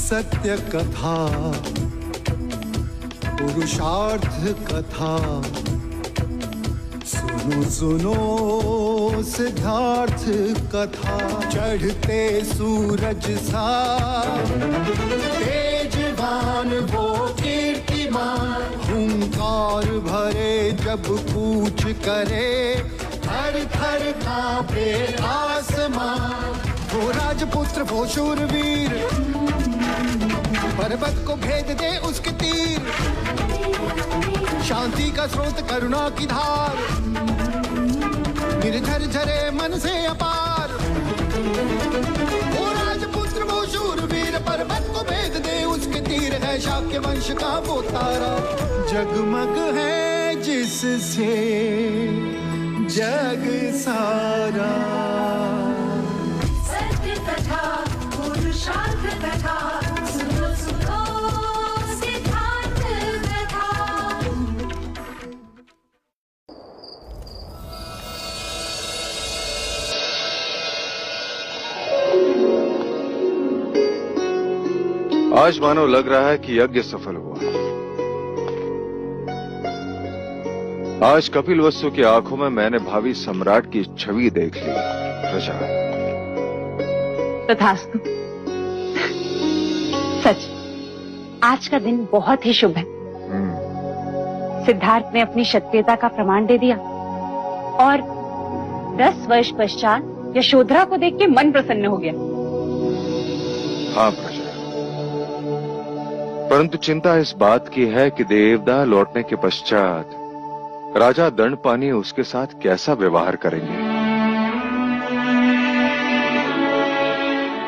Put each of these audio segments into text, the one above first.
सत्य कथा, पुरुषार्थ कथा, सुनो सुनो सिद्धार्थ कथा। चढ़ते सूरज सा तेजवान वो कीर्तिमान, हुंकार भरे जब कूच करे, थर थर कांपे आसमान। वो राजपुत्र वो शूरवीर, पर्वत को भेद दे उसके तीर, शांति का स्रोत करुणा की धार, निर्झर झरे मन से अपार। वो राजपुत्र वो शूरवीर, पर्वत को भेद दे उसके तीर, है शाक्य वंश का वो तारा, जगमग है जिससे जग सारा। सत्य कथा पुरुषार्थ कथा, सुनो सुनो सिद्धार्थ कथा। आज मानो लग रहा है कि यज्ञ सफल हुआ। आज कपिल वस्तु की आंखों में मैंने भावी सम्राट की छवि देख ली। प्रजा तथास्तु। सच, आज का दिन बहुत ही शुभ है। सिद्धार्थ ने अपनी क्षत्रियता का प्रमाण दे दिया और 10 वर्ष पश्चात यशोधरा को देख के मन प्रसन्न हो गया। हाँ प्रजा, परंतु चिंता इस बात की है कि देवदा लौटने के पश्चात राजा दंडपानी उसके साथ कैसा व्यवहार करेंगे।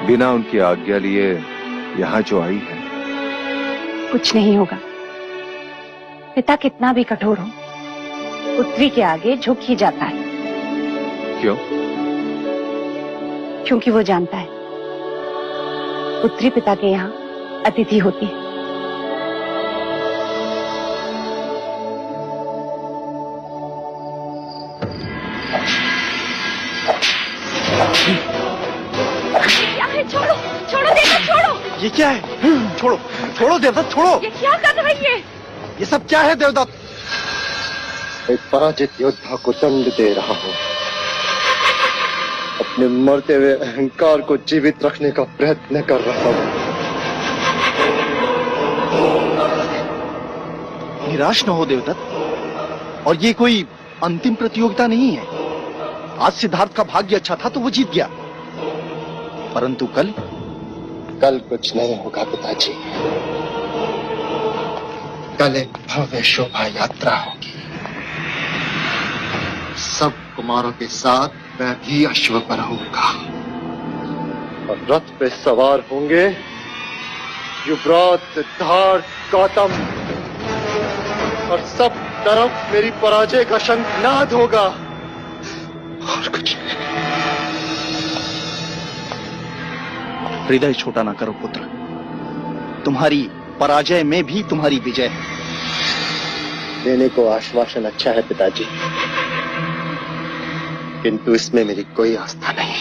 बिना उनकी आज्ञा लिए यहाँ जो आई है। कुछ नहीं होगा। पिता कितना भी कठोर हो, पुत्री के आगे झुक ही जाता है। क्यों? क्योंकि वो जानता है पुत्री पिता के यहाँ अतिथि होती है। छोड़ो छोड़ो देवदत्त, छोड़ो। ये क्या है? छोड़ो छोड़ो देवदत्त, छोड़ो। ये क्या कर रहा है ये सब क्या है देवदत्त? एक पराजित योद्धा को दंड दे रहा हूँ। अपने मरते हुए अहंकार को जीवित रखने का प्रयत्न कर रहा हूँ। निराश न हो देवदत्त, और ये कोई अंतिम प्रतियोगिता नहीं है। आज सिद्धार्थ का भाग्य अच्छा था तो वो जीत गया, परंतु कल कुछ नहीं होगा पिताजी। कल एक भव्य शोभा यात्रा होगी। सब कुमारों के साथ मैं भी अश्व पर होऊंगा और रथ पे सवार होंगे युवराज सिद्धार्थ गौतम, और सब तरफ मेरी पराजय का शंखनाद होगा और कुछ नहीं। हृदय छोटा ना करो पुत्र, तुम्हारी पराजय में भी तुम्हारी विजय है। देने को आश्वासन अच्छा है पिताजी, किंतु इसमें मेरी कोई आस्था नहीं।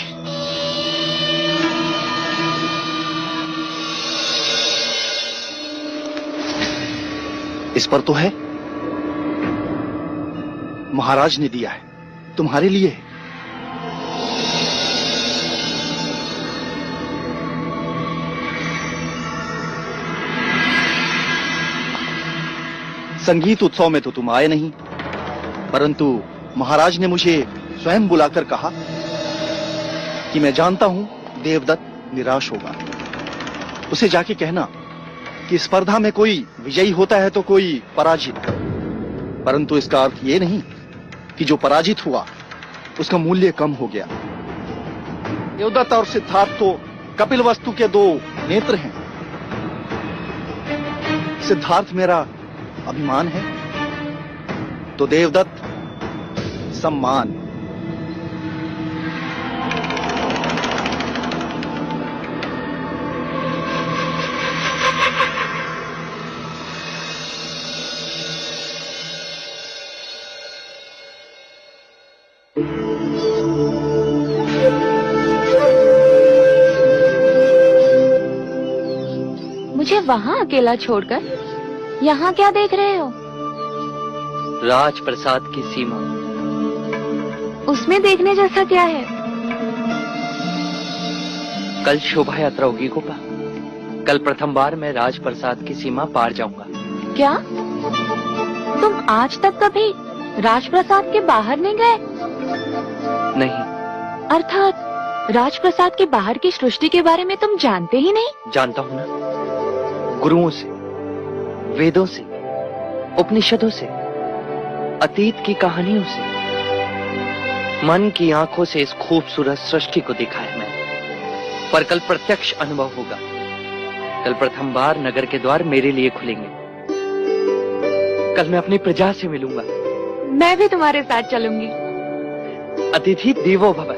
इस पर तो है, महाराज ने दिया है, तुम्हारे लिए है। संगीत उत्सव में तो तुम आए नहीं, परंतु महाराज ने मुझे स्वयं बुलाकर कहा कि मैं जानता हूं देवदत्त निराश होगा। उसे जाके कहना कि स्पर्धा में कोई विजयी होता है तो कोई पराजित, परंतु इसका अर्थ ये नहीं कि जो पराजित हुआ उसका मूल्य कम हो गया। देवदत्त और सिद्धार्थ तो कपिल वस्तु के 2 नेत्र हैं। सिद्धार्थ मेरा अभिमान है तो देवदत्त सम्मान। वहाँ अकेला छोड़कर यहाँ क्या देख रहे हो? राजप्रसाद की सीमा। उसमें देखने जैसा क्या है? कल शोभा यात्रा होगी गोपा। कल प्रथम बार मैं राजप्रसाद की सीमा पार जाऊंगा। क्या तुम आज तक कभी राजप्रसाद के बाहर नहीं गए? नहीं। अर्थात राजप्रसाद के बाहर की सृष्टि के बारे में तुम जानते ही नहीं? जानता हूँ ना, गुरुओं से, वेदों से, उपनिषदों से, अतीत की कहानियों से, मन की आंखों से इस खूबसूरत सृष्टि को देखा है मैंने। पर कल प्रत्यक्ष अनुभव होगा। कल प्रथम बार नगर के द्वार मेरे लिए खुलेंगे। कल मैं अपनी प्रजा से मिलूंगा। मैं भी तुम्हारे साथ चलूंगी। अतिथि देवो भव।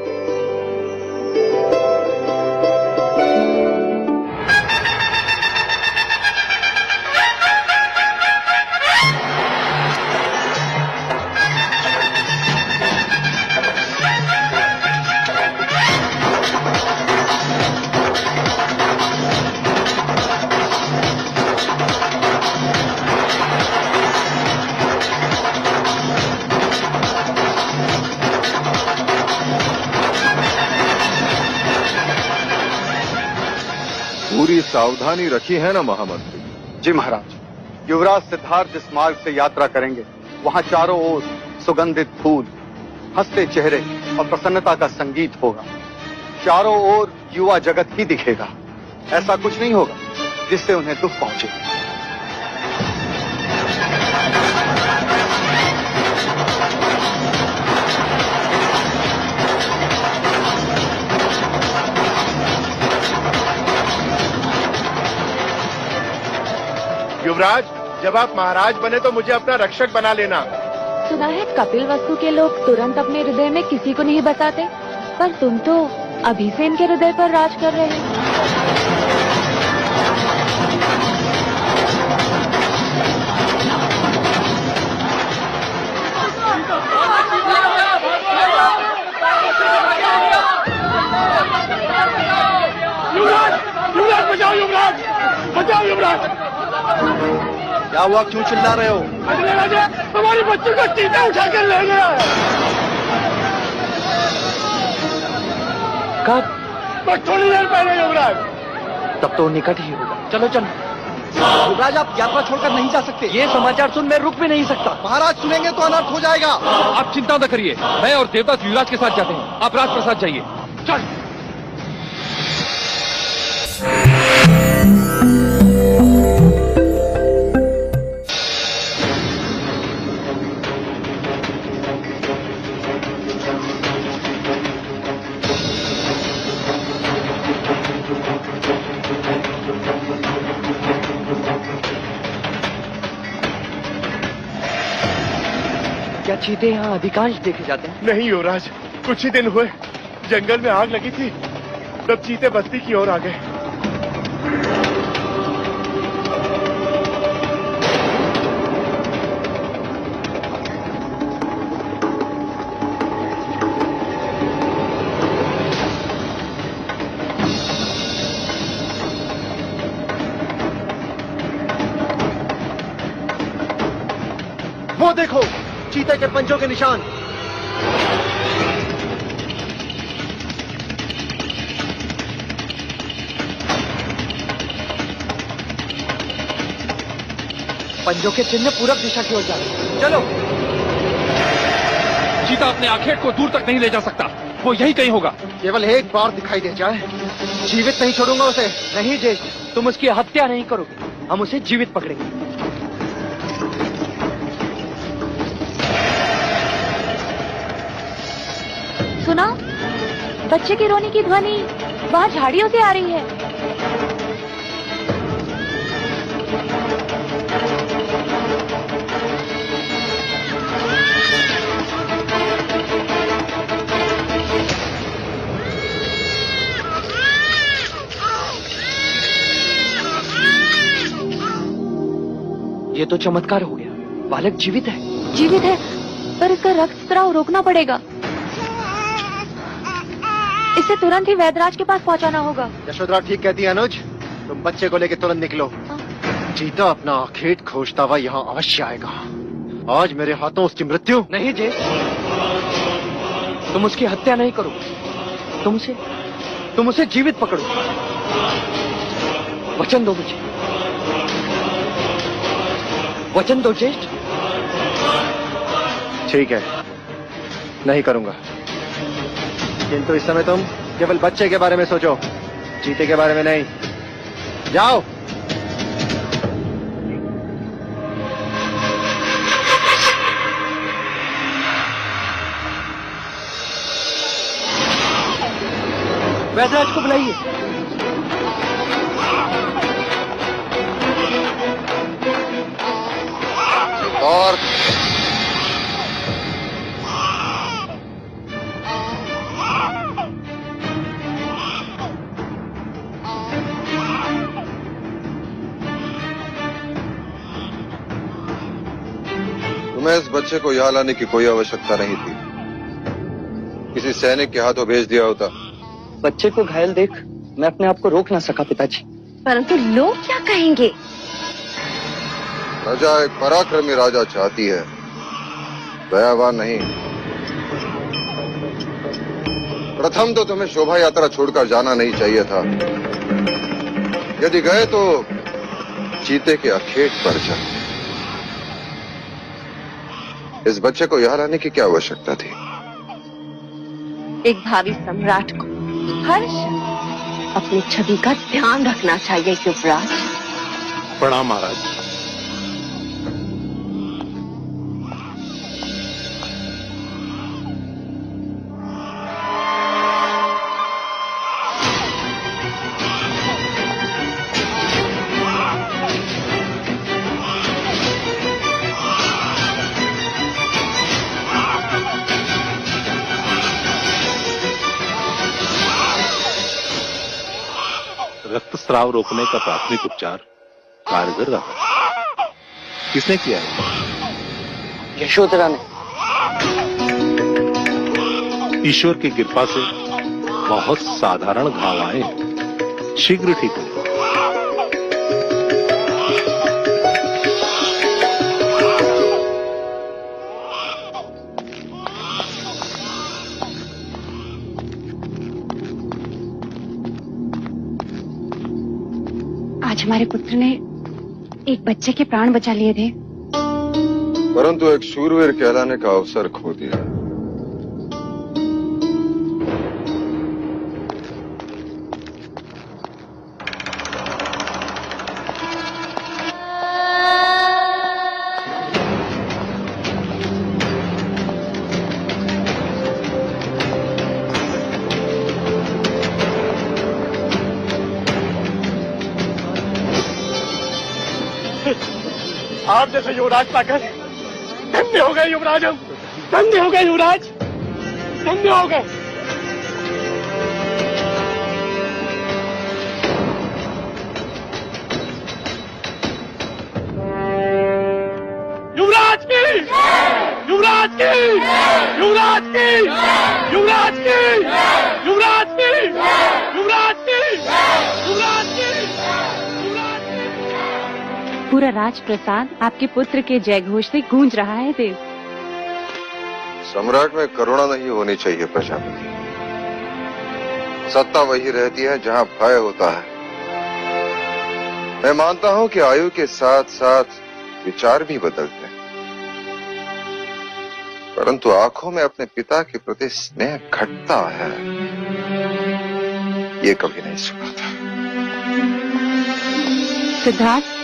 पूरी सावधानी रखी है ना महामंत्री? जी महाराज। युवराज सिद्धार्थ जिस मार्ग से यात्रा करेंगे वहां चारों ओर सुगंधित फूल, हंसते चेहरे और प्रसन्नता का संगीत होगा। चारों ओर युवा जगत ही दिखेगा। ऐसा कुछ नहीं होगा जिससे उन्हें दुख पहुंचे। युवराज, जब आप महाराज बने तो मुझे अपना रक्षक बना लेना। सुना है कपिल वस्तु के लोग तुरंत अपने हृदय में किसी को नहीं बताते, पर तुम तो अभी से इनके हृदय पर राज कर रहे हो। युवराज बचाओ, युवराज बचाओ, युवराज। क्या हुआ, क्यों चिल्ला रहे हो? अगले राजा हमारी बच्ची को चीता उठाकर ले गया। कब? बस थोड़ी देर पहले युवराज। तब तो निकट ही होगा। चलो चलो। युवराज, आप यात्रा छोड़कर नहीं जा सकते। ये समाचार सुन मैं रुक भी नहीं सकता। महाराज सुनेंगे तो अनर्थ हो जाएगा। आप चिंता न करिए, मैं और देवदत्त युवराज के साथ जाते हैं। आप राजप्रसाद जाइए। चल। क्या चीते यहाँ अधिकांश देखे जाते हैं? नहीं युवराज, कुछ ही दिन हुए जंगल में आग लगी थी, तब चीते बस्ती की ओर आ गए। वो देखो, चीते के पंजों के निशान। पंजों के चिन्ह पूरब दिशा की ओर जा रहे हैं। चलो। चीता अपने आखेट को दूर तक नहीं ले जा सकता। वो यही कहीं होगा। केवल एक बार दिखाई दे जाए, जीवित नहीं छोड़ूंगा उसे। नहीं जेठ, तुम उसकी हत्या नहीं करोगे, हम उसे जीवित पकड़ेंगे। सुना, बच्चे की रोने की ध्वनि वहाँ झाड़ियों से आ रही है। ये तो चमत्कार हो गया। बालक जीवित है। जीवित है, पर इसका रक्तस्राव रोकना पड़ेगा। इसे तुरंत ही वैद्यराज के पास पहुंचाना होगा। यशोधरा ठीक कहती है अनुज, तुम बच्चे को लेकर तुरंत निकलो। हाँ। चीता अपना आखेट खोजता हुआ यहाँ अवश्य आएगा। आज मेरे हाथों उसकी मृत्यु। नहीं जे, तुम उसकी हत्या नहीं करो, तुम उसे जीवित पकड़ो। वचन दो मुझे, वचन दो ज्येष्ठ। ठीक है, नहीं करूंगा, किंतु इस समय तुम केवल बच्चे के बारे में सोचो, चीते के बारे में नहीं। जाओ। वैदराज को बुलाइए। और तुम्हें इस बच्चे को यहाँ लाने की कोई आवश्यकता नहीं थी। किसी सैनिक के हाथों भेज दिया होता। बच्चे को घायल देख मैं अपने आप को रोक ना सका पिताजी। परंतु लोग क्या कहेंगे? प्रजा एक पराक्रमी राजा चाहती है, दयावान नहीं। प्रथम तो तुम्हें शोभा यात्रा छोड़कर जाना नहीं चाहिए था। यदि गए तो चीते के अखेट पर जाते। इस बच्चे को यहाँ लाने की क्या आवश्यकता थी? एक भावी सम्राट को हर्ष अपनी छवि का ध्यान रखना चाहिए युवराज। प्रणाम महाराज। रक्तस्राव रोकने का प्राथमिक उपचार कारगर रहा। किसने किया है? यशोधरा ने। ईश्वर की कृपा से बहुत साधारण घाव आए, शीघ्र ठीक हो। आज हमारे पुत्र ने एक बच्चे के प्राण बचा लिए थे, परंतु एक शूरवीर कहलाने का अवसर खो दिया। आप जैसे युवराज पाकर धन्य हो गए युवराज, हम धन्य हो गए युवराज, धन्य हो गए। युवराज की, युवराज की, युवराज की, युवराज की, युवराज की, युवराज की, युवराज की। पूरा राजप्रसाद आपके पुत्र के जयघोष से गूंज रहा है देव। सम्राट में करुणा नहीं होनी चाहिए प्रजापति। सत्ता वही रहती है जहां भय होता है। मैं मानता हूं कि आयु के साथ साथ विचार भी बदलते हैं, परंतु आंखों में अपने पिता के प्रति स्नेह घटता है, ये कभी नहीं सुना था। सिद्धार्थ,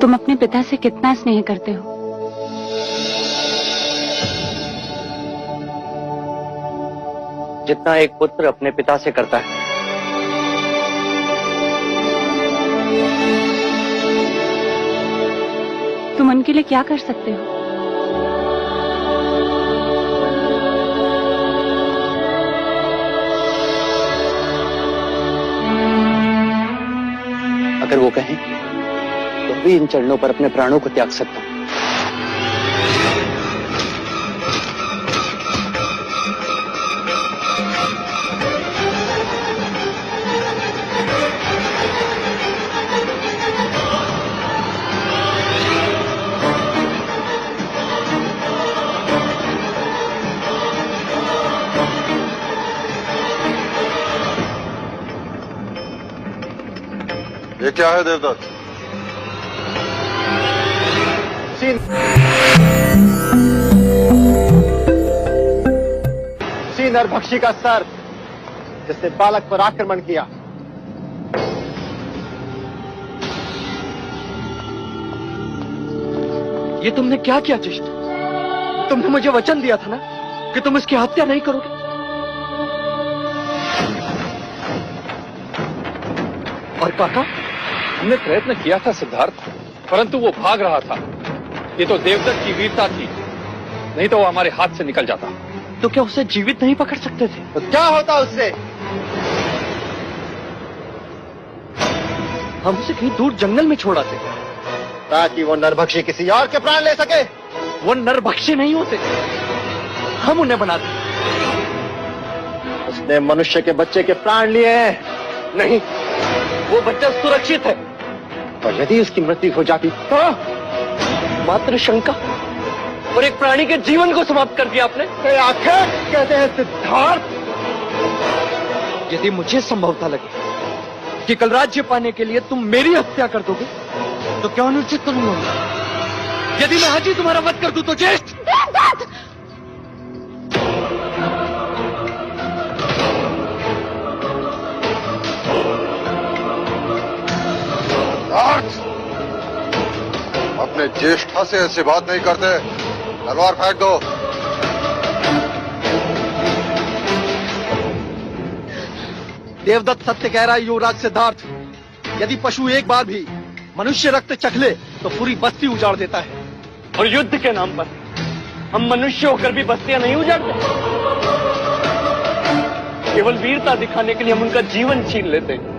तुम अपने पिता से कितना स्नेह करते हो? जितना एक पुत्र अपने पिता से करता है। तुम उनके लिए क्या कर सकते हो? अगर वो कहें तो भी इन चरणों पर अपने प्राणों को त्याग सकता हूं। ये क्या है देवदत्त? उसी नरभक्षी का सर जिसने बालक पर आक्रमण किया। ये तुमने क्या किया जिष्ट? तुमने मुझे वचन दिया था ना कि तुम इसकी हत्या नहीं करोगे। और काका, हमने प्रयत्न किया था सिद्धार्थ, परंतु वो भाग रहा था। ये तो देवदत्त की वीरता थी, नहीं तो वो हमारे हाथ से निकल जाता। तो क्या उसे जीवित नहीं पकड़ सकते थे? तो क्या होता उससे? हम उसे कहीं दूर जंगल में छोड़ आते ताकि वो नरभक्षी किसी और के प्राण ले सके। वो नरभक्षी नहीं होते, हम उन्हें बनाते। उसने मनुष्य के बच्चे के प्राण लिए हैं। नहीं, वो बच्चा सुरक्षित है। और यदि उसकी मृत्यु हो जाती तो? मात्र शंका और एक प्राणी के जीवन को समाप्त कर दिया आपने। आखिर कहते हैं सिद्धार्थ, यदि मुझे संभवता लगे कि कल राज्य पाने के लिए तुम मेरी हत्या कर दोगे तो क्या अनुचित करूंगा? यदि मैं आज ही तुम्हारा वध कर दूं तो ज्येष्ठ। अपने ज्येष्ठा से ऐसी बात नहीं करते। तलवार फेंक दो। देवदत्त सत्य कह रहा है युवराज सिद्धार्थ। यदि पशु एक बार भी मनुष्य रक्त चख ले तो पूरी बस्ती उजाड़ देता है। और युद्ध के नाम पर हम मनुष्य होकर भी बस्तियां नहीं उजाड़ते। केवल वीरता दिखाने के लिए हम उनका जीवन छीन लेते हैं।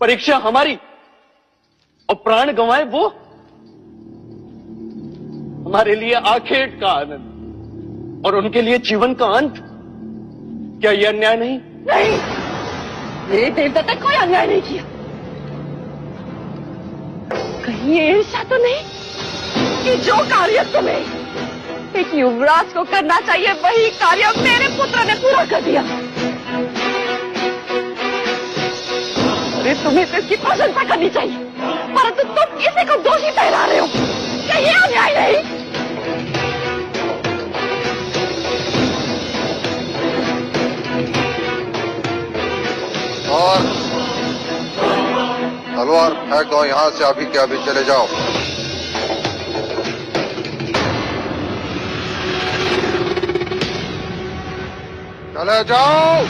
परीक्षा हमारी और प्राण गंवाए वो हमारे लिए आखेट का आनंद और उनके लिए जीवन का अंत। क्या यह अन्याय नहीं? नहीं, मेरे देवदत्त ने कोई अन्याय नहीं किया। कहीं ये ईर्ष्या तो नहीं कि जो कार्य तुम्हें एक युवराज को करना चाहिए वही कार्य मेरे पुत्र ने पूरा कर दिया। अरे तुम्हें तो इसकी प्रशंसा करनी चाहिए, परंतु तुम इसी को दोषी ठहरा रहे हो। क्या ये अन्याय नहीं? और तलवार फेंक दो यहां से, अभी के अभी चले जाओ। चले जाओ।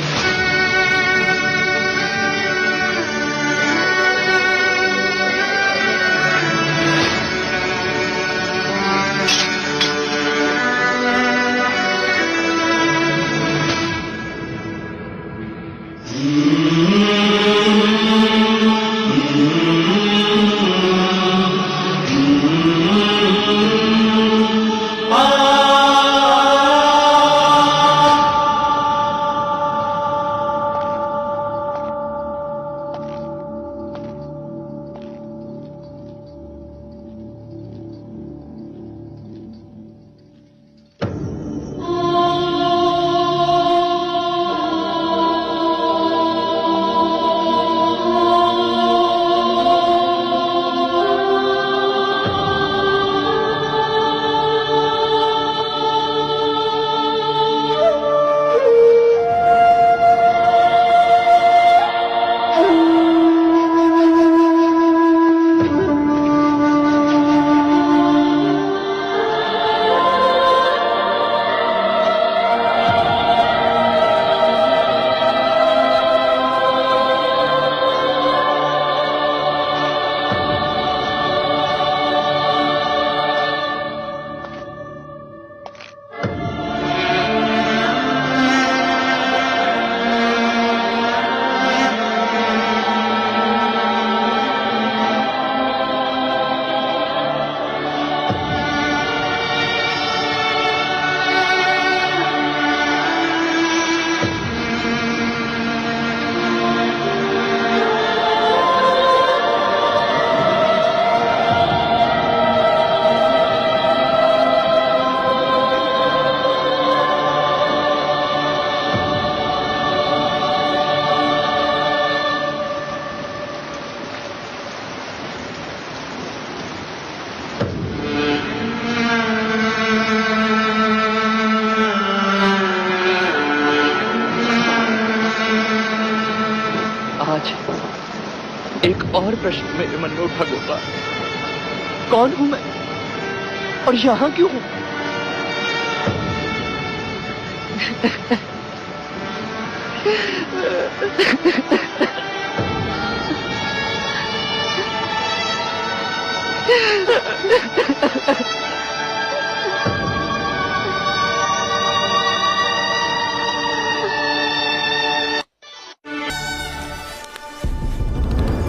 युवराज, एक और प्रश्न मेरे मन में उठा गोपाल, कौन हूं मैं और यहां क्यों हूं?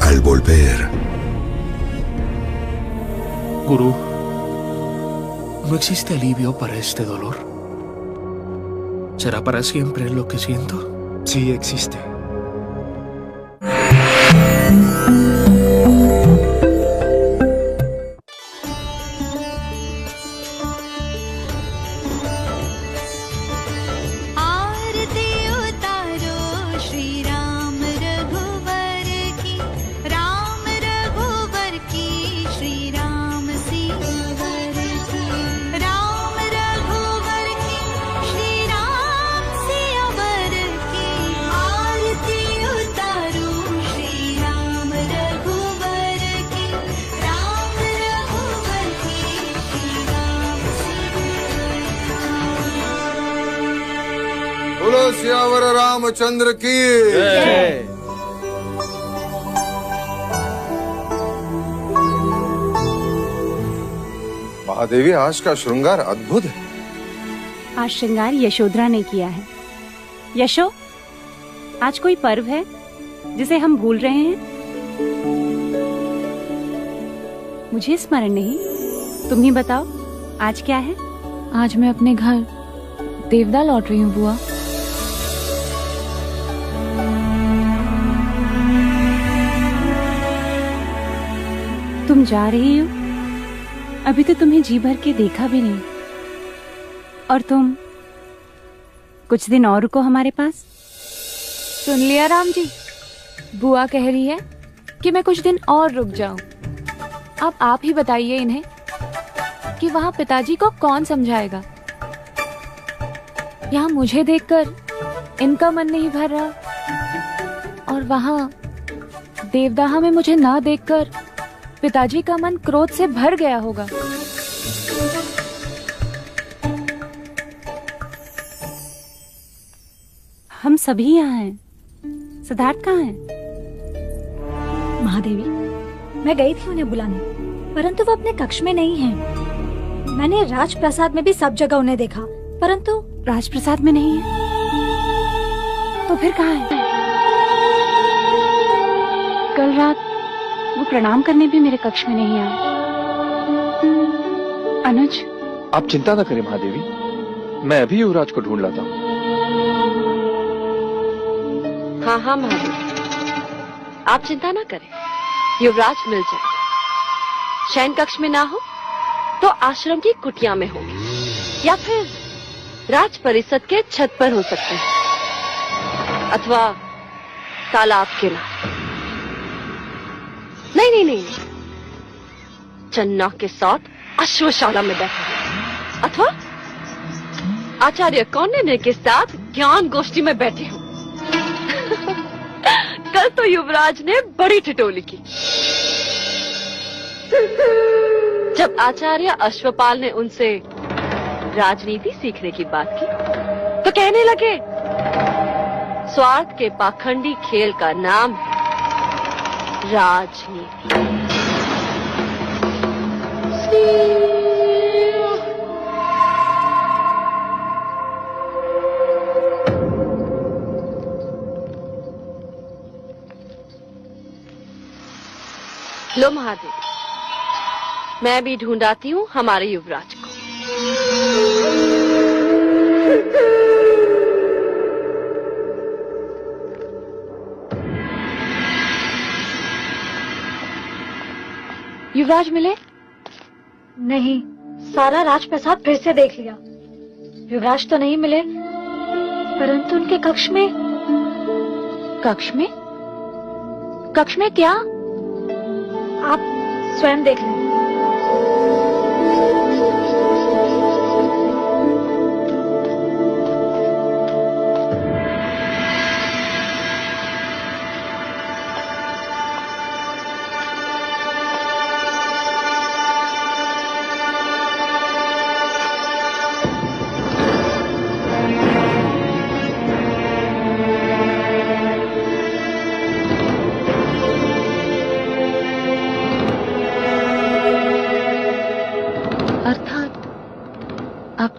Al volver. Gurú, ¿no existe alivio para este dolor? ¿Será para siempre lo que siento? Sí existe. आरती उतारो श्री राम रघुवर की, राम रघुवर की, श्री राम सियावर की, राम रघुवर की, श्री राम सियावर की। आरती उतारो श्री राम रघुवर की, राम रघुवर की, श्री राम सियावर बोलो सियावर रामचंद्र की महादेवी, आज का श्रृंगार अद्भुत है। आज श्रृंगार यशोधरा ने किया है। यशो, आज कोई पर्व है जिसे हम भूल रहे हैं? मुझे स्मरण नहीं, तुम ही बताओ आज क्या है? आज मैं अपने घर देवदा लौट रही हूँ बुआ। तुम जा रही हो? अभी तो तुम्हें जी भर के देखा भी नहीं, और तुम कुछ दिन और रुको हमारे पास। सुन लिया राम जी, बुआ कह रही है कि मैं कुछ दिन और रुक जाऊं। अब आप ही बताइए इन्हें कि वहां पिताजी को कौन समझाएगा। यहाँ मुझे देखकर इनका मन नहीं भर रहा, और वहां देवदाहा में मुझे ना देखकर पिताजी का मन क्रोध से भर गया होगा। हम सभी यहाँ हैं। सिद्धार्थ कहाँ है? महादेवी, मैं गई थी उन्हें बुलाने, परंतु वो अपने कक्ष में नहीं हैं। मैंने राजप्रसाद में भी सब जगह उन्हें देखा, परंतु राजप्रसाद में नहीं है। तो फिर कहाँ है? कल रात वो प्रणाम करने भी मेरे कक्ष में नहीं आए। अनुज, आप चिंता न करें महादेवी, मैं अभी युवराज को ढूंढ लाता हूँ। हाँ हाँ महादेवी, आप चिंता ना करें, युवराज मिल जाए। शयन कक्ष में ना हो तो आश्रम की कुटिया में होंगे, या फिर राज परिषद के छत पर हो सकते हैं, अथवा तालाब किनारे। नहीं नहीं नहीं, चन्ना के साथ अश्वशाला में बैठे हैं, अथवा आचार्य कौंडिन्य के साथ ज्ञान गोष्ठी में बैठे हो। कल तो युवराज ने बड़ी ठिठोली की जब आचार्य अश्वपाल ने उनसे राजनीति सीखने की बात की, तो कहने लगे स्वार्थ के पाखंडी खेल का नाम है राजनीति। लो महादेव, मैं भी ढूंढाती हूँ हमारे युवराज को। युवराज मिले? नहीं, सारा राजप्रसाद फिर से देख लिया। युवराज तो नहीं मिले, परंतु उनके कक्ष में। कक्ष में? कक्ष में क्या? आप स्वयं देख लें।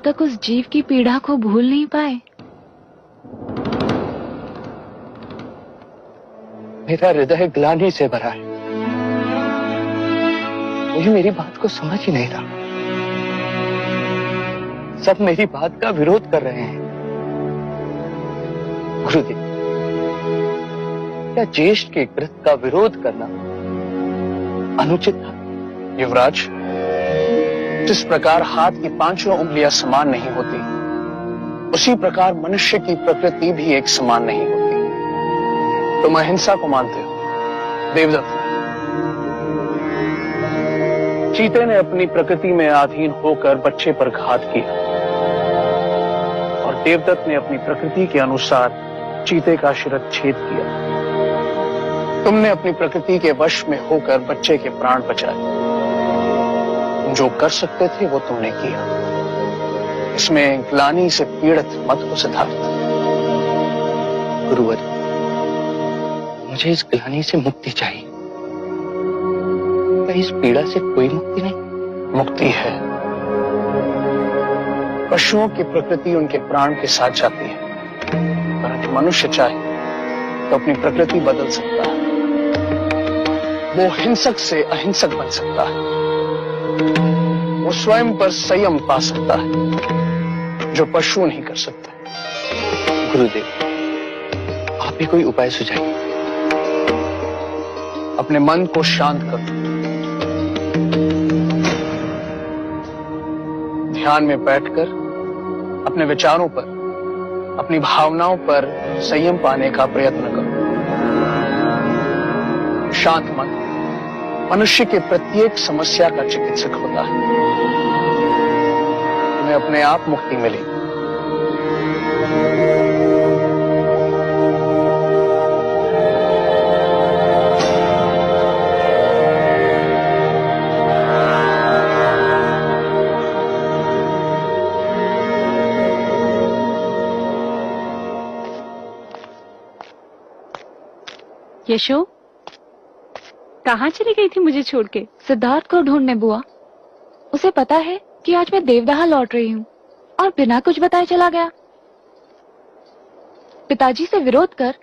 तक उस जीव की पीड़ा को भूल नहीं पाए। मेरा हृदय ग्लानि से भरा है। कोई मेरी बात को समझ ही नहीं रहा। सब मेरी बात का विरोध कर रहे हैं। गुरुदेव, क्या ज्येष्ठ के कृत्य का विरोध करना अनुचित था? युवराज, जिस प्रकार हाथ की पांचों उंगलियां समान नहीं होती, उसी प्रकार मनुष्य की प्रकृति भी एक समान नहीं होती। तुम अहिंसा को मानते हो। देवदत्त, चीते ने अपनी प्रकृति में अधीन होकर बच्चे पर घात किया और देवदत्त ने अपनी प्रकृति के अनुसार चीते का शिरच्छेद किया। तुमने अपनी प्रकृति के वश में होकर बच्चे के प्राण बचाए। जो कर सकते थे वो तुमने किया। इसमें ग्लानि से पीड़ित मत हो सिद्धार्थ। गुरुवर, मुझे इस ग्लानि से मुक्ति चाहिए। क्या इस पीड़ा से कोई मुक्ति नहीं? मुक्ति है। पशुओं की प्रकृति उनके प्राण के साथ जाती है, परंतु मनुष्य चाहे तो अपनी प्रकृति बदल सकता है। वो हिंसक से अहिंसक बन सकता है। वो स्वयं पर संयम पा सकता है, जो पशु नहीं कर सकते। गुरुदेव, आप ही कोई उपाय सुझाइए। अपने मन को शांत करो। ध्यान में बैठकर अपने विचारों पर, अपनी भावनाओं पर संयम पाने का प्रयत्न करो। शांत मन मनुष्य के प्रत्येक समस्या का चिकित्सक होता है। तुम्हें अपने आप मुक्ति मिलेगी। यशो, कहाँ चली गई थी मुझे छोड़ के? सिद्धार्थ को ढूंढने बुआ। उसे पता है कि आज मैं देवदाह लौट रही हूँ और बिना कुछ बताए चला गया। पिताजी से विरोध कर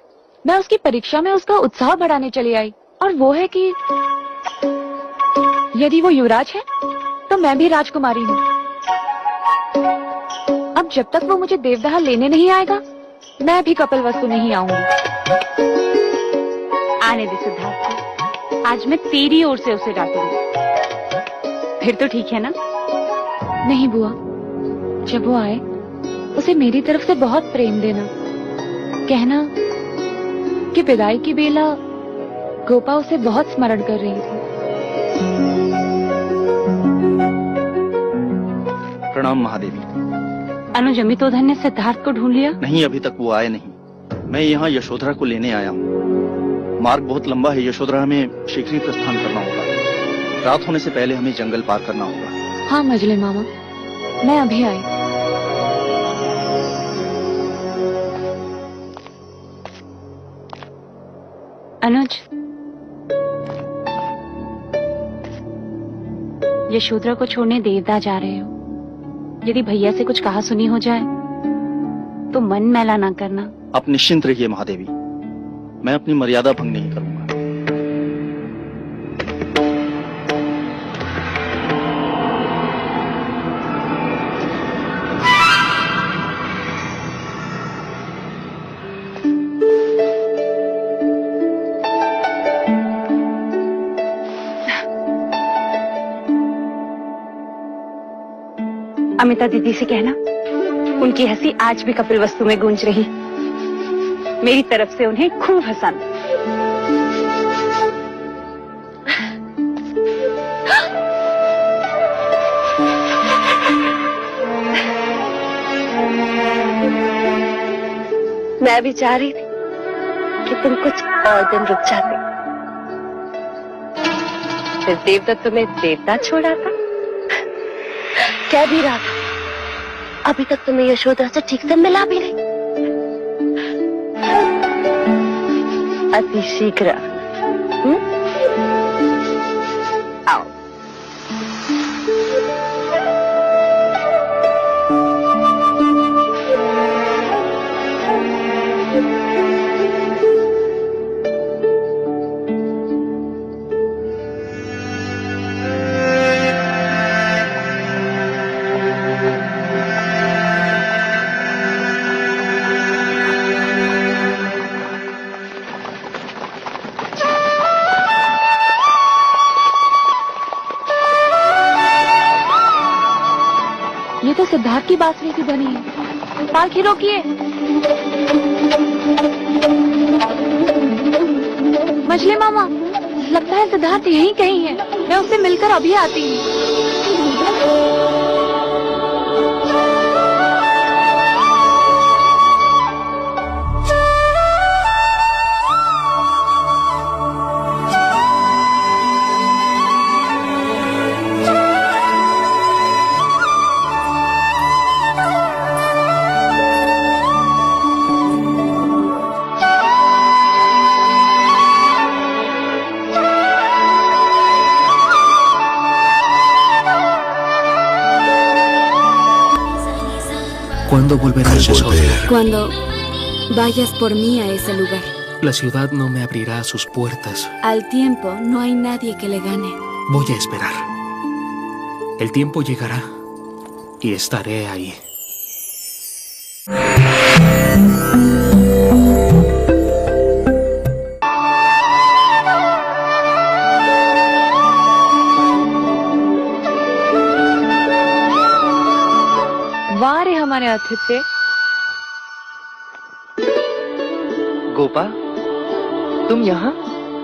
मैं उसकी परीक्षा में उसका उत्साह बढ़ाने चली आई, और वो है कि यदि वो युवराज है तो मैं भी राजकुमारी हूँ। अब जब तक वो मुझे देवदाह लेने नहीं आएगा, मैं भी कपिलवस्तु नहीं आऊंगी। आने दे सिद्धार्थ, आज मैं तेरी ओर से उसे डांटूंगी। फिर तो ठीक है ना? नहीं बुआ, जब वो आए उसे मेरी तरफ से बहुत प्रेम देना। कहना कि विदाई की बेला गोपा उसे बहुत स्मरण कर रही थी। प्रणाम महादेवी। अनुज अमितोधन ने सिद्धार्थ को ढूंढ लिया? नहीं, अभी तक वो आए नहीं। मैं यहाँ यशोधरा को लेने आया हूँ। मार्ग बहुत लंबा है। यशोधरा हमें शीघ्र ही प्रस्थान करना होगा। रात होने से पहले हमें जंगल पार करना होगा। हाँ मजले मामा, मैं अभी आई। अनुज, यशोधरा को छोड़ने देवदाह जा रहे हो। यदि भैया से कुछ कहा सुनी हो जाए तो मन मैला ना करना। आप निश्चिंत रहिए महादेवी, मैं अपनी मर्यादा भंग नहीं करूंगा। अमिता दीदी से कहना उनकी हंसी आज भी कपिलवस्तु में गूंज रही। मेरी तरफ से उन्हें खूब हंसाना। मैं भी चाह रही थी कि तुम कुछ और दिन रुक जाते। फिर देवदत्त तुम्हें देवता छोड़ा था। कह भी रहा था अभी तक तुम्हें यशोधरा से ठीक से मिला भी नहीं। अति शीघ्र आओ। ये तो सिद्धार्थ की बांसुरी की ध्वनि है। पालकी रोकिए। मछली मामा, लगता है सिद्धार्थ यहीं कहीं है। मैं उससे मिलकर अभी आती हूँ। ¿Cuándo volverás a volver? Cuando vayas por mí a ese lugar. La ciudad no me abrirá sus puertas. Al tiempo no hay nadie que le gane. Voy a esperar. El tiempo llegará y estaré ahí. वाह रे हमारे आतिथ्य। गोपा, तुम यहाँ?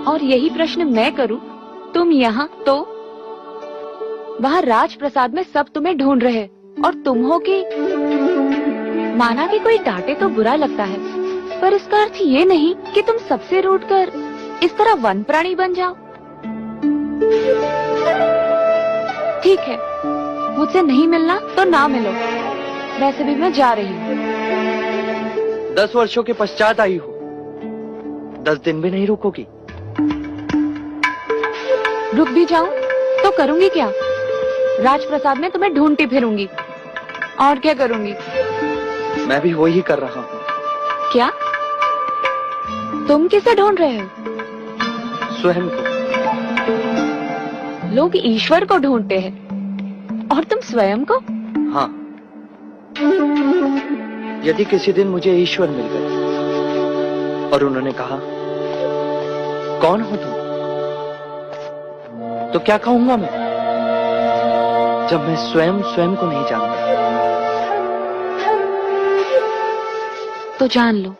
और यही प्रश्न मैं करूं, तुम यहाँ तो? वहाँ राजप्रसाद में सब तुम्हें ढूंढ रहे और तुम हो कि माना कि कोई डांटे तो बुरा लगता है, पर इसका अर्थ ये नहीं कि तुम सबसे रूठकर इस तरह वन प्राणी बन जाओ। ठीक है, मुझसे नहीं मिलना तो ना मिलो। वैसे भी मैं जा रही हूँ। 10 वर्षों के पश्चात आई हो, 10 दिन भी नहीं रुकोगी? रुक भी जाऊं तो करूंगी क्या? राजप्रसाद में तुम्हें ढूंढती फिरूंगी। और क्या करूंगी? मैं भी वही कर रहा हूँ। क्या? तुम किसे ढूंढ रहे हो? स्वयं को। लोग ईश्वर को ढूंढते हैं और तुम स्वयं को? हाँ। यदि किसी दिन मुझे ईश्वर मिल गए और उन्होंने कहा, कौन हो तुम? तो क्या कहूंगा मैं, जब मैं स्वयं को नहीं जानता? तो जान लो,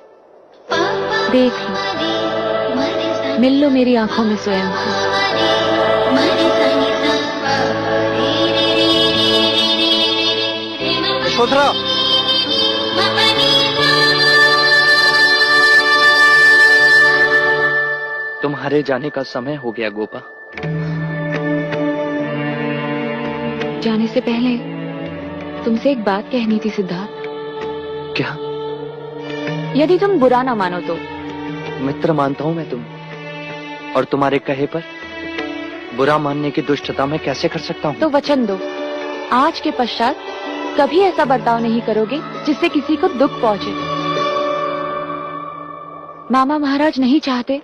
देख लो, मिल लो मेरी आंखों में स्वयं से। यशोधरा, तुम्हारे जाने का समय हो गया गोपा। जाने से पहले तुमसे एक बात कहनी थी सिद्धार्थ। क्या? यदि तुम बुरा ना मानो तो। मित्र मानता हूं मैं तुम, और तुम्हारे कहे पर बुरा मानने की दुष्टता मैं कैसे कर सकता हूं? तो वचन दो, आज के पश्चात कभी ऐसा बर्ताव नहीं करोगे जिससे किसी को दुख पहुंचे। मामा महाराज नहीं चाहते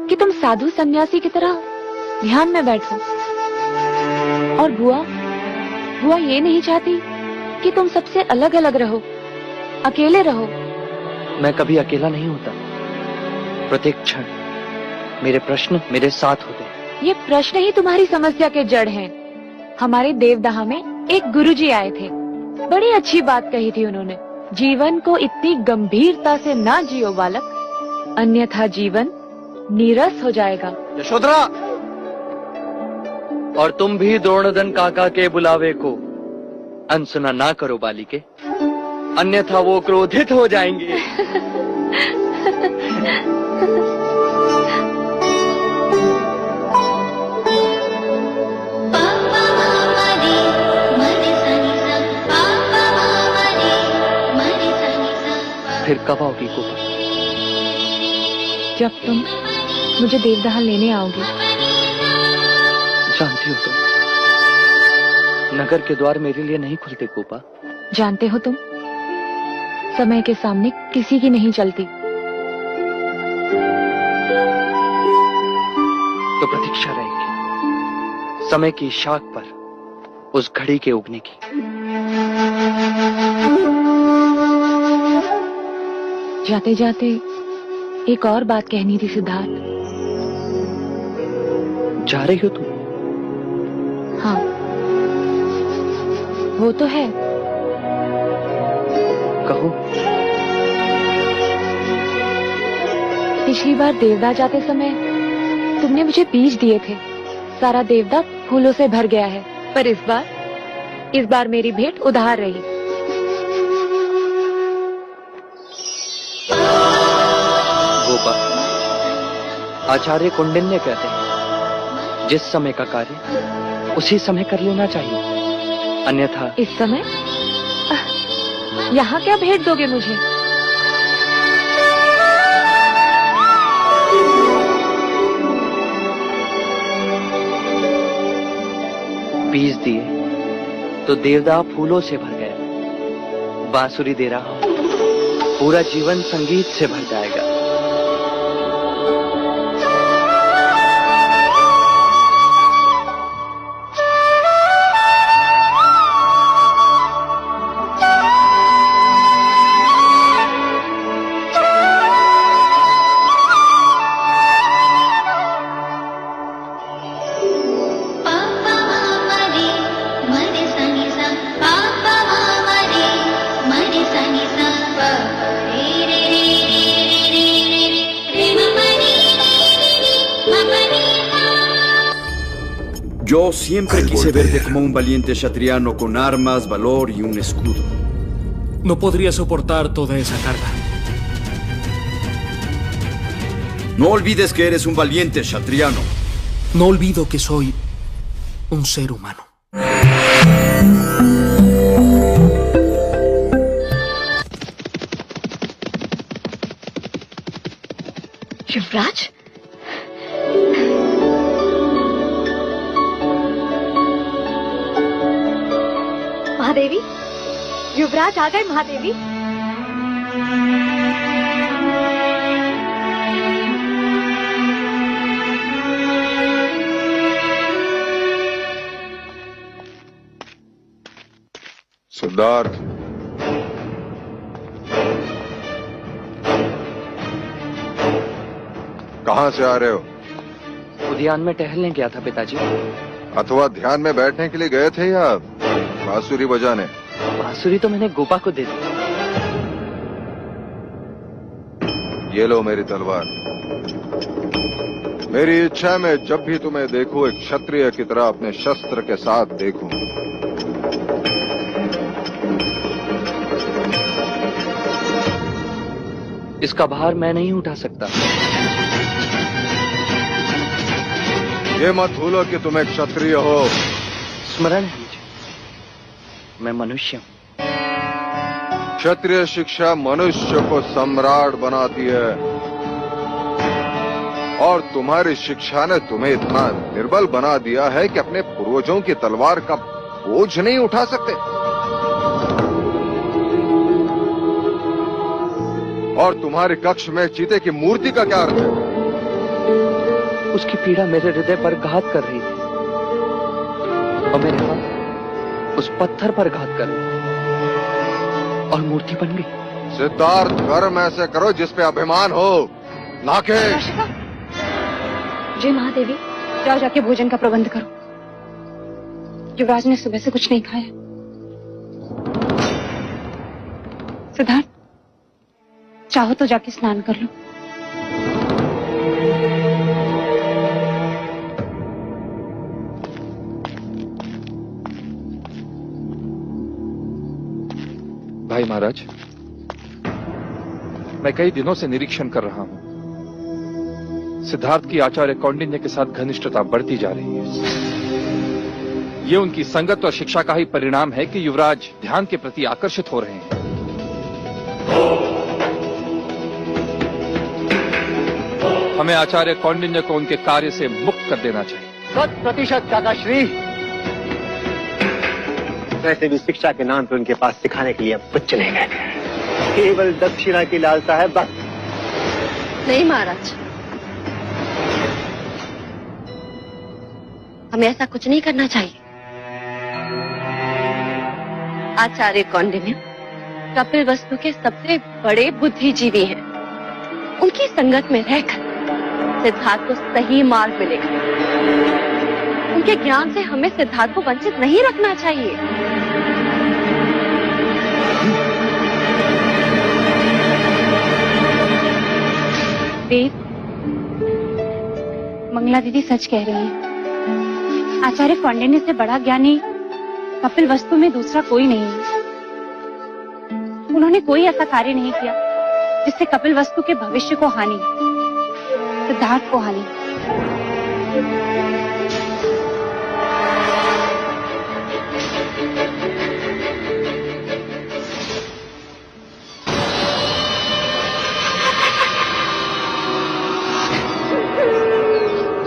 कि तुम साधु सन्यासी की तरह ध्यान में बैठो, और बुआ ये नहीं चाहती कि तुम सबसे अलग अलग रहो, अकेले रहो। मैं कभी अकेला नहीं होता। प्रत्येक क्षण मेरे प्रश्न मेरे साथ होते। ये प्रश्न ही तुम्हारी समस्या के जड़ हैं। हमारे देवदाह में एक गुरुजी आए थे, बड़ी अच्छी बात कही थी उन्होंने। जीवन को इतनी गंभीरता से ना जियो बालक, अन्यथा जीवन नीरस हो जाएगा। यशोधरा, और तुम भी द्रोणोदन काका के बुलावे को अनसुना ना करो बालिके, अन्यथा वो क्रोधित हो जाएंगे। फिर कब आओगी गोपा? जब तुम मुझे देवदाह लेने आओगे। जानती हो तुम, नगर के द्वार मेरे लिए नहीं खुलते गोपा। जानते हो तुम, समय के सामने किसी की नहीं चलती। तो प्रतीक्षा रहेगी समय की शाख पर उस घड़ी के उगने की। जाते जाते एक और बात कहनी थी सिद्धार्थ। जा रही हो तुम? हाँ, वो तो है। कहो। पिछली बार देवदार जाते समय तुमने मुझे बीज दिए थे। सारा देवदार फूलों से भर गया है, पर इस बार मेरी भेंट उधार रही। गोपा, आचार्य कौंडिन्य कहते हैं जिस समय का कार्य उसी समय कर लेना चाहिए, अन्यथा। इस समय यहाँ क्या भेंट दोगे मुझे? बीज दिए तो देवदार फूलों से भर गया। बांसुरी दे रहा हूं, पूरा जीवन संगीत से भर जाएगा। Yo siempre quise verte como un valiente chatriano con armas, valor y un escudo. No podría soportar toda esa carga. No olvides que eres un valiente chatriano. No olvido que soy un ser humano. युवराज, महादेवी, युवराज आ गए। महादेवी, सिद्धार्थ, कहां से आ रहे हो? उद्यान में टहलने गया था पिताजी। अथवा ध्यान में बैठने के लिए गए थे या बांसुरी बजाने? बांसुरी तो मैंने गोपा को दे दी। ये लो मेरी तलवार। मेरी इच्छा है मैं जब भी तुम्हें देखूं एक क्षत्रिय की तरह अपने शस्त्र के साथ देखूं। इसका भार मैं नहीं उठा सकता। ये मत भूलो कि तुम एक क्षत्रिय हो। स्मरण है मुझे, मैं मनुष्य हूं। क्षत्रिय शिक्षा मनुष्य को सम्राट बनाती है, और तुम्हारी शिक्षा ने तुम्हें इतना निर्बल बना दिया है कि अपने पूर्वजों की तलवार का बोझ नहीं उठा सकते। और तुम्हारे कक्ष में चीते की मूर्ति का क्या अर्थ है? उसकी पीड़ा मेरे हृदय पर घात कर रही थी और मेरे हाथ उस पत्थर पर घात कर रहे और मूर्ति बन गई। सिद्धार्थ, कर्म ऐसे करो जिस पे अभिमान हो, ना के। जय महादेवी, जाओ जाके भोजन का प्रबंध करो। युवराज ने सुबह से कुछ नहीं खाया। सिद्धार्थ, चाहो तो जाके स्नान कर लो। भाई महाराज, मैं कई दिनों से निरीक्षण कर रहा हूं। सिद्धार्थ की आचार्य कौंडिन्य के साथ घनिष्ठता बढ़ती जा रही है। ये उनकी संगत और शिक्षा का ही परिणाम है कि युवराज ध्यान के प्रति आकर्षित हो रहे हैं। हमें आचार्य कौंडिन्य को उनके कार्य से मुक्त कर देना चाहिए। 100% काकाश्री। वैसे भी शिक्षा के नाम पे उनके पास सिखाने के लिए अब कुछ नहीं गए, केवल दक्षिणा की लालसा है बस। नहीं महाराज, हमें ऐसा कुछ नहीं करना चाहिए। आचार्य कौंडिन्य कपिल वस्तु के सबसे बड़े बुद्धिजीवी हैं। उनकी संगत में रहकर सिद्धार्थ को सही मार्ग मिलेगा। उनके ज्ञान से हमें सिद्धार्थ को वंचित नहीं रखना चाहिए। देव, मंगला दीदी सच कह रही है। आचार्य कौंडिन्य से बड़ा ज्ञानी कपिल वस्तु में दूसरा कोई नहीं है। उन्होंने कोई ऐसा कार्य नहीं किया जिससे कपिल वस्तु के भविष्य को हानि, सिद्धार्थ को हानि।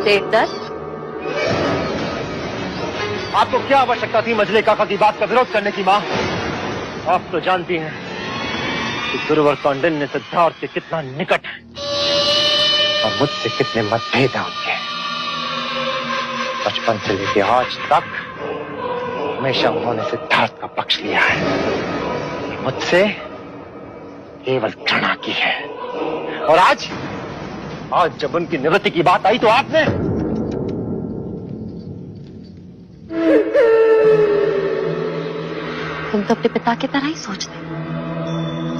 देवदत्त, आपको क्या आवश्यकता थी मजले काका की बात का विरोध करने की माँ? आप तो जानती हैं कि गुरुवर कौंडिन्य सिद्धार्थ से कितना निकट है और मुझसे कितने मतभेद हैं उनके। बचपन से लेकर आज तक हमेशा उन्होंने सिद्धार्थ का पक्ष लिया है, मुझसे केवल घृणा की है। और आज जब उनकी निवृत्ति की बात आई तो आपने तुम तो अपने पिता की तरह ही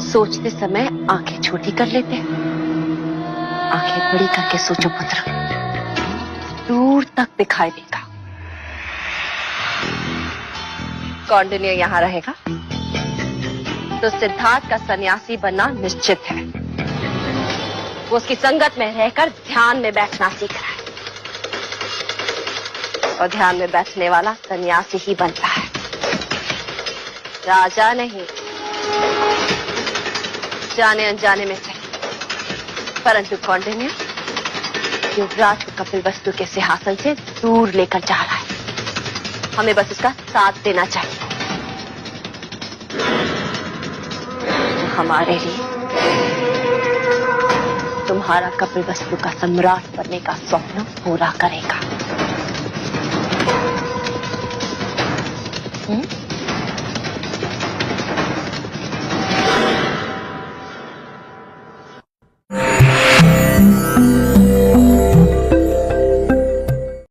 सोचते समय आंखें छोटी कर लेते। आंखें बड़ी करके सोचो पुत्र, दूर तक दिखाई देगा। कौंडिन्य यहाँ रहेगा तो सिद्धार्थ का सन्यासी बनना निश्चित है। वो उसकी संगत में रहकर ध्यान में बैठना सीख रहा है, और ध्यान में बैठने वाला सन्यासी ही बनता है, राजा नहीं। जाने अनजाने में सही, परंतु कौंडिन्य युवराज को कपिल वस्तु के सिंहासन से दूर लेकर जा रहा है। हमें बस उसका साथ देना चाहिए। हमारे लिए तुम्हारा कपिल वस्तु का सम्राट बनने का स्वप्न पूरा करेगा।